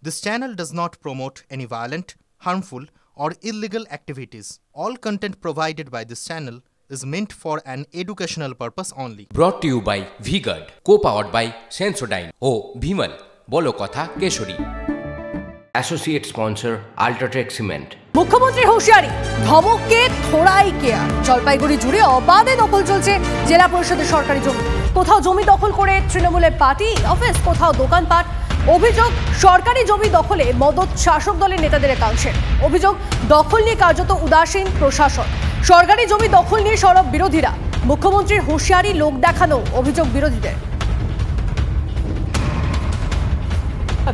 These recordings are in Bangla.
This channel does not promote any violent, harmful, or illegal activities. All content provided by this channel is meant for an educational purpose only. Brought to you by V-Guard, co-powered by Sensodyne O Bhimal, বলো কথা Keshari. Associate sponsor Ultratech Cement. মুখ্যমন্ত্রী হুঁশিয়ারি, ধমককে থোড়াই কেয়ার। জলপাইগুড়ি জুড়ে অবাধে দখল চলছে জেলা পরিষদের সরকারি জমি। কোথাও জমি দখল করে তৃণমূলের পার্টি অফিস, কোথাও দোকানপাট। অভিযোগ, সরকারি জমি দখলে মদত শাসক দলের নেতাদের একাংশের। অভিযোগ, দখল নিয়ে কার্যত উদাসীন প্রশাসন। সরকারি জমি দখল নিয়ে সরব বিরোধীরা। মুখ্যমন্ত্রীর হুঁশিয়ারি, লোক দেখানো অভিযোগ বিরোধীদের।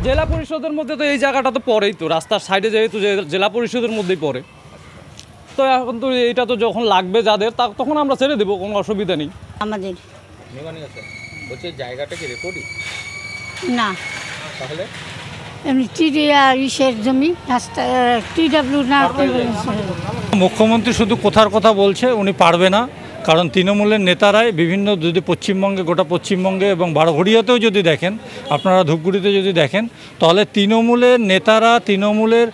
জেলা পরিষদের মধ্যে তো এই জায়গাটা তো পড়েই, তো রাস্তার সাইডে যেহেতু জেলা পরিষদের মধ্যেই পড়ে, তো এখন তো এইটা তো যখন লাগবে যাদের, তখন আমরা ছেড়ে দেবো, কোনো অসুবিধা নেই আমাদের। বলছে জায়গাটা কি রেকর্ডই না, তাহলে এমনি ইসের জমি, রাস্তা TW না। মুখ্যমন্ত্রী শুধু কথার কথা বলছে, উনি পারবে না। কারণ তৃণমূলের নেতারাই বিভিন্ন, যদি পশ্চিমবঙ্গে, গোটা পশ্চিমবঙ্গে এবং বারঘড়িয়াতেও যদি দেখেন, আপনারা ধূপগুড়িতে যদি দেখেন, তাহলে তৃণমূলের নেতারা তৃণমূলের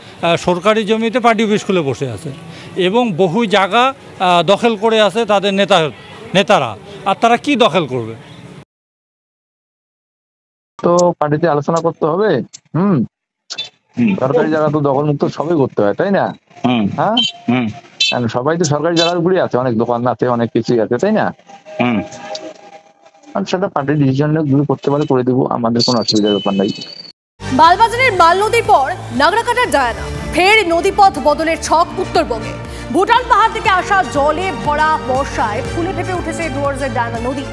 সরকারি জমিতে পার্টি অফিস খুলে বসে আছে এবং বহু জায়গা দখল করে আছে তাদের নেতারা। আর তারা কি দখল করবে? তো পার্টিতে আলোচনা করতে হবে। সরকারি জায়গা তো দখল মুক্ত সবই করতে হয়, তাই না? হ্যাঁ, সবাই তো সরকারি জায়গার উপরেই আছে, অনেক দোকান আছে, অনেক কিছুই আছে, তাই না? আর সেটা পার্টির ডিসিশন করতে পারে, করে দিব, আমাদের কোনো অসুবিধার ব্যাপার নাই। মালবাজারের মাল নদীর পর নাগরাকাটার ডায়ানা, ফের নদীপথ বদলের ছক উত্তরবঙ্গে। ভুটান পাহাড় থেকে আসা জলে ভরা বর্ষায় ফুলে ফেপে উঠেছে ডুয়ার্সের ডায়ানা নদী।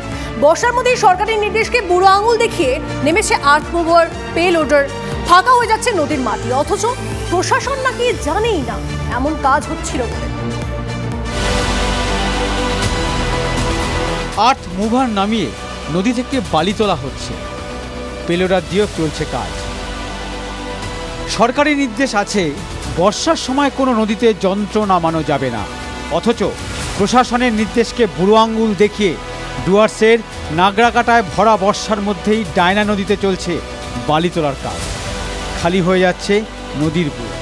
বর্ষার মধ্যেই সরকারি নির্দেশকে বুড়ো আঙুল দেখিয়ে নেমেছে আর্থমুভার, পে লোডার। ফাঁকা হয়ে যাচ্ছে নদীর মাটি, অথচ প্রশাসন নাকি জানেই না এমন কাজ হচ্ছিল বলে। আর্থ মুভার নামিয়ে নদী থেকে বালি তোলা হচ্ছে, পেলোডার দিয়েও চলছে কাজ। সরকারি নির্দেশ আছে বর্ষার সময় কোনো নদীতে যন্ত্র নামানো যাবে না, অথচ প্রশাসনের নির্দেশকে বুড়ো আঙ্গুল দেখিয়ে ডুয়ার্সের নাগরাকাটায় ভরা বর্ষার মধ্যেই ডায়না নদীতে চলছে বালি তোলার কাজ। খালি হয়ে যাচ্ছে নদীর বুক।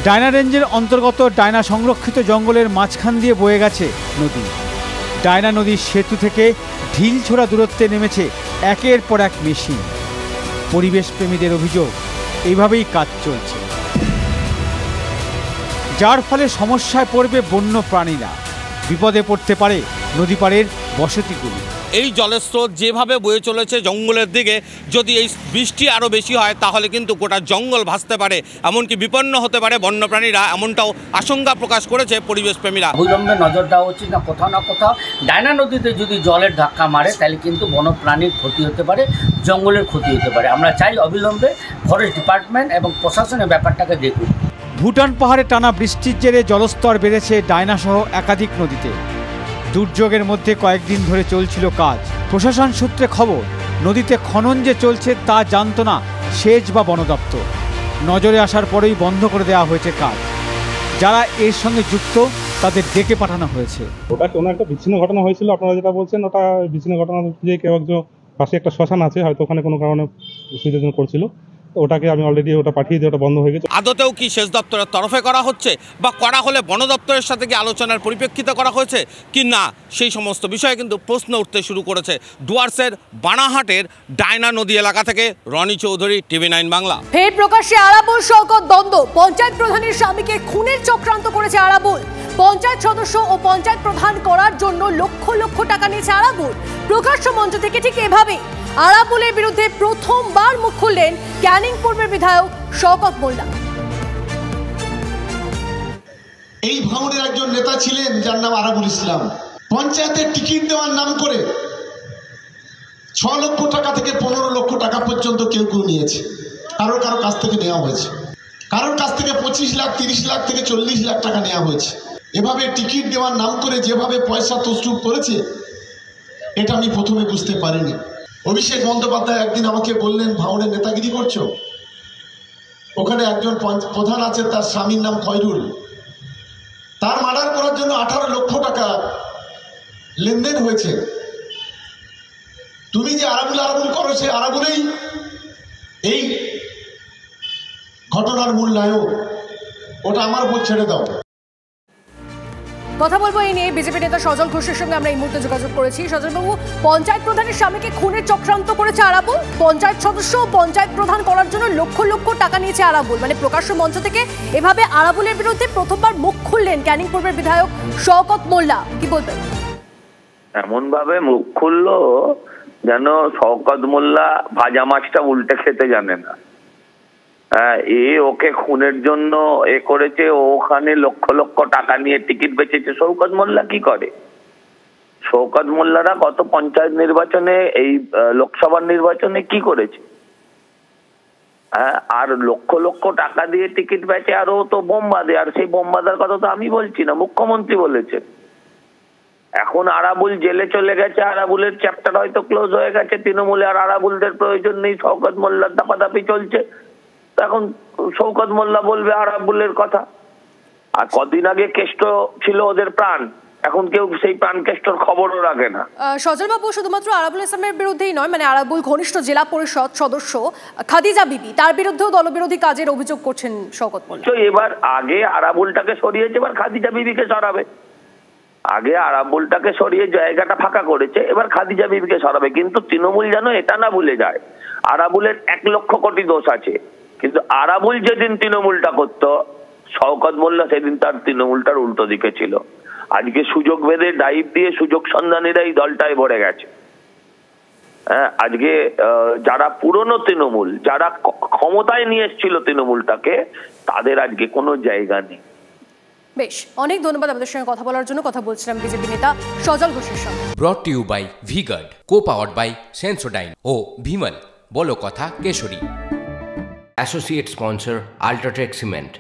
ডায়না রেঞ্জের অন্তর্গত ডায়না সংরক্ষিত জঙ্গলের মাঝখান দিয়ে বয়ে গেছে নদী। ডায়না নদীর সেতু থেকে ঢিল ছোড়া দূরত্বে নেমেছে একের পর এক মেশিন। পরিবেশ প্রেমীদের অভিযোগ, এইভাবেই কাজ চলছে, যার ফলে সমস্যায় পড়বে বন্য প্রাণীরা। বিপদে পড়তে পারে নদীপাড়ের বসতিগুলি। এই জলের স্রোত যেভাবে বয়ে চলেছে জঙ্গলের দিকে, যদি এই বৃষ্টি আরও বেশি হয় তাহলে কিন্তু গোটা জঙ্গল ভাসতে পারে, এমনকি বিপন্ন হতে পারে বন্যপ্রাণীরা, এমনটাও আশঙ্কা প্রকাশ করেছে পরিবেশ প্রেমীরা। অবিলম্বে নজর দেওয়া উচিত, না কোথাও না কোথাও ডায়না নদীতে যদি জলের ধাক্কা মারে তাহলে কিন্তু বন্যপ্রাণীর ক্ষতি হতে পারে, জঙ্গলের ক্ষতি হতে পারে। আমরা চাই অবিলম্বে ফরেস্ট ডিপার্টমেন্ট এবং প্রশাসনের ব্যাপারটাকে দেখুন। ভুটান পাহাড়ে টানা বৃষ্টির জেরে জলস্তর বেড়েছে ডায়না সহ একাধিক নদীতে। দুর্যোগের মধ্যে কয়েকদিন ধরে চলছিল কাজ। প্রশাসন সূত্রে খবর, নদীতে খনন যে চলছে তা জানত না সেচ বা বন দপ্তর। নজরে আসার পরেই বন্ধ করে দেওয়া হয়েছে কাজ। যারা এর সঙ্গে যুক্ত তাদের ডেকে পাঠানো হয়েছে। ওটা কোনো একটা বিচ্ছিন্ন ঘটনা হয়েছিল, আপনারা যেটা বলছেন ওটা বিচ্ছিন্ন ঘটনা, যে কেউ একজন পাশে একটা শ্মশান আছে, হয়তো ওখানে কোনো কারণে সুবিধার জন্য করছিল, ওটাকে আমি অলরেডি ওটা পাঠিয়ে দিয়ে ওটা বন্ধ হয়ে গেছে। আদতেও কি সেচ দপ্তরের তরফে করা হচ্ছে, বা করা হলে বন দপ্তরের সাথে কি আলোচনার পরিপ্রেক্ষিতে করা হয়েছে কি না, সেই সমস্ত বিষয়ে কিন্তু প্রশ্ন উঠতে শুরু করেছে। ডুয়ার্সের বানাহাটের ডায়না নদী এলাকা থেকে রনি চৌধুরী, TV9 বাংলা। ফের প্রকাশ্যে আরাবুল শওকত দ্বন্দ্ব। পঞ্চায়েত প্রধানের স্বামীকে খুনের চক্রান্ত করেছে আরাবুল। পঞ্চায়েত সদস্য ও পঞ্চায়েত প্রধান করার জন্য লক্ষ লক্ষ টাকা নিয়েছে আরাবুল। প্রকাশ্য মঞ্চ থেকে ঠিক এভাবে আরাবুলের বিরুদ্ধে প্রথমবার মুখ খুললেন ক্যানিং পূর্বের বিধায়ক শওকত মোল্লা। এই ভাঙড়ের একজন নেতা ছিলেন যার নাম আরাবুল ইসলাম। পঞ্চায়েতের টিকিট দেওয়ার নাম করে 6 লক্ষ টাকা থেকে 15 লক্ষ টাকা পর্যন্ত কেউ কেউ নিয়েছে। কারোর কাছ থেকে নেওয়া হয়েছে, কারোর কাছ থেকে 25 লাখ, 30 লাখ থেকে 40 লাখ টাকা নেওয়া হয়েছে। এভাবে টিকিট দেওয়ার নাম করে যেভাবে পয়সা তসরুপ করেছে, এটা আমি প্রথমে বুঝতে পারিনি। অভিষেক বন্দ্যোপাধ্যায় একদিন আমাকে বললেন, ভাঙড়ে নেতাগিরি করছো। ওখানে একজন প্রধান আছে, তার স্বামীর নাম খয়রুল, তার মার্ডার করার জন্য 18 লক্ষ টাকা লেনদেন হয়েছে। তুমি যে আরাবুল করো, সে আরাবুলেই এই ঘটনার মূল নায়ক, ওটা আমার উপর ছেড়ে দাও। কথা বলবো এই নিয়ে বিজেপি নেতা সজল ঘোষের সঙ্গে আমরা এই মুহূর্তে যোগাযোগ করেছি। সজলবাবু, পঞ্চায়েত প্রধানের স্বামীকে খুনের চক্রান্ত করেছে আরাবুল। পঞ্চায়েত সদস্য পঞ্চায়েত প্রধান করার জন্য লক্ষ লক্ষ টাকা নিয়েছে আরাবুল। মানে প্রকাশ্য মঞ্চ থেকে এভাবে আরাবুলের বিরুদ্ধে প্রথমবার মুখ খুললেন ক্যানিং পূর্বের বিধায়ক শওকত মোল্লা, কি বলবেন? এমন ভাবে মুখ খুললো যেন শওকত মোল্লা ভাজা মাছটা উল্টে খেতে জানে না। ওকে খুনের জন্য করেছে, ওখানে লক্ষ লক্ষ টাকা নিয়ে টিকিট বেচেছে। শওকত মোল্লা কি করে? শওকত মোল্লারা গত পঞ্চায়েত নির্বাচনে, এই লোকসভার নির্বাচনে কি করেছে? আর লক্ষ লক্ষ টাকা দিয়ে টিকিট বেচে, আর ও তো বোম বাঁধে। আর সেই বোম বাঁধার কথা তো আমি বলছি না, মুখ্যমন্ত্রী বলেছে। এখন আরাবুল জেলে চলে গেছে, আরাবুলের চ্যাপ্টার হয়তো ক্লোজ হয়ে গেছে তৃণমূলে, আর আরাবুলদের প্রয়োজন নেই। শওকত মোল্লার দাপাদাপি চলছে, এখন শওকত মোল্লা বলবে আরাবুলের কথা। আর কদিন আগে কেষ্ট ছিল ওদের প্রাণ, এখন কেউ সেই প্রাণ কেষ্টর খবরও রাখে না। সজলবাবু, শুধুমাত্র আরাবুল ইসলামের বিরুদ্ধেই নয়, মানে আরাবুল ঘনিষ্ঠ জেলা পরিষদ সদস্য খাদিজা বিবি, তার বিরুদ্ধেও দলবিরোধী কাজের অভিযোগ করছেন শওকত মোল্লা। এবার আগে আরাবুলটাকে সরিয়েছে, এবার খাদিজা বিবিকে সরাবে। আগে আরাবুলটাকে সরিয়ে জায়গাটা ফাঁকা করেছে, এবার খাদিজা বিবিকে সরাবে। কিন্তু তৃণমূল যেন এটা না ভুলে যায়, আরাবুলের 1 লক্ষ কোটি দোষ আছে, কিন্তু আরাবুল যেদিন তৃণমূলটা করত, শওকত মোল্লা সেদিন তার তৃণমূলটার উল্টো দিকে ছিল। আজকে সুযোগ ভেদে ডাইভ দিয়ে সুযোগ সন্ধানীরা এই দলটায় ভরে গেছে। আজকে যারা পুরনো তৃণমূল, যারা ক্ষমতায় নিয়ে এসেছিল তৃণমূলটাকে, তাদের আজকে কোনো জায়গা নেই। বেশ, অনেক ধন্যবাদ আমাদের সঙ্গে কথা বলার জন্য। কথা বলছিলাম বিজেপি নেতা সজল ঘোষের সঙ্গে। Brought to you by V Guard, co powered by Sensodyne ও ভিমল, বলো কথা Kesari. Associate sponsor UltraTech cement.